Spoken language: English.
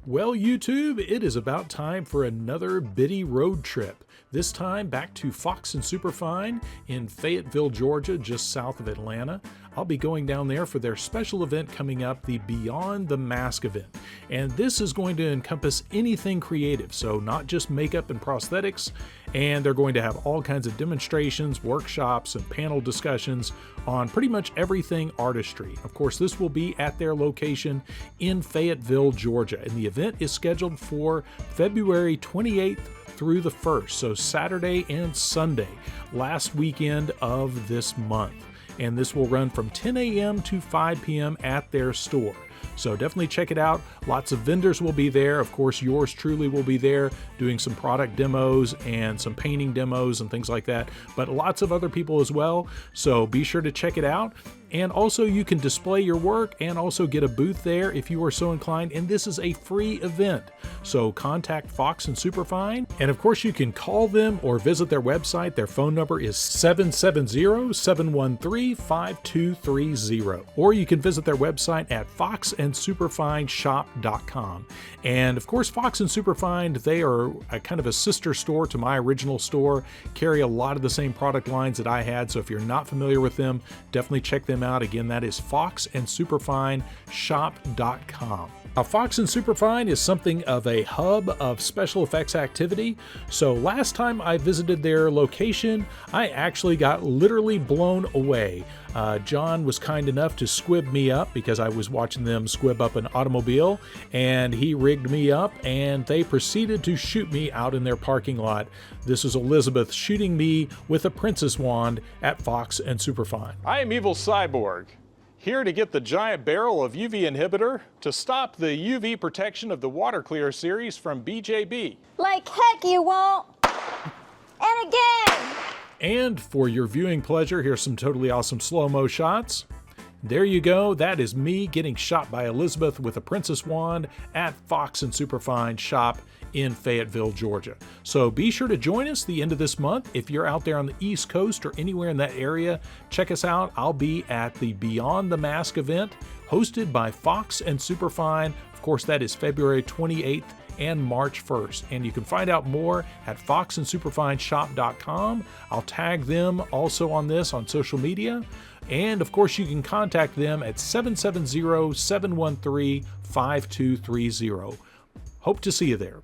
Well, YouTube, it is about time for another bitty road trip. This time back to Fox and Superfine in Fayetteville, Georgia, just south of Atlanta. I'll be going down there for their special event coming up, the Beyond the Mask event. And this is going to encompass anything creative, so not just makeup and prosthetics. And they're going to have all kinds of demonstrations, workshops, and panel discussions on pretty much everything artistry. Of course, this will be at their location in Fayetteville, Georgia. And the event is scheduled for February 28th through the 1st, so Saturday and Sunday, last weekend of this month. And this will run from 10 a.m. to 5 p.m. at their store. So definitely check it out. Lots of vendors will be there. Of course, yours truly will be there doing some product demos and some painting demos and things like that, but lots of other people as well. So be sure to check it out. And also you can display your work and also get a booth there if you are so inclined. And this is a free event. So contact Fox and Superfine. And of course you can call them or visit their website. Their phone number is 770-713-5230. Or you can visit their website at foxandsuperfineshop.com. And of course, Fox and Superfine, they are a kind of a sister store to my original store, carry a lot of the same product lines that I had. So if you're not familiar with them, definitely check them out. Again, that is foxandsuperfineshop.com. Now, Fox and Superfine is something of a hub of special effects activity. So last time I visited their location, I actually got literally blown away. John was kind enough to squib me up because I was watching them squib up an automobile, and he rigged me up and they proceeded to shoot me out in their parking lot. This is Elizabeth shooting me with a princess wand at Fox and Superfine. I am Evil Cyborg, here to get the giant barrel of UV inhibitor to stop the UV protection of the Water Clear series from BJB. Like heck you won't. And again. And for your viewing pleasure, here's some totally awesome slow-mo shots. There you go. That is me getting shot by Elizabeth with a princess wand at Fox and Superfine shop in Fayetteville, Georgia. So be sure to join us the end of this month. If you're out there on the East Coast or anywhere in that area, check us out. I'll be at the Beyond the Mask event hosted by Fox and Superfine. Of course, that is February 28th and March 1st. And you can find out more at foxandsuperfineshop.com. I'll tag them also on this on social media. And of course, you can contact them at 770-713-5230. Hope to see you there.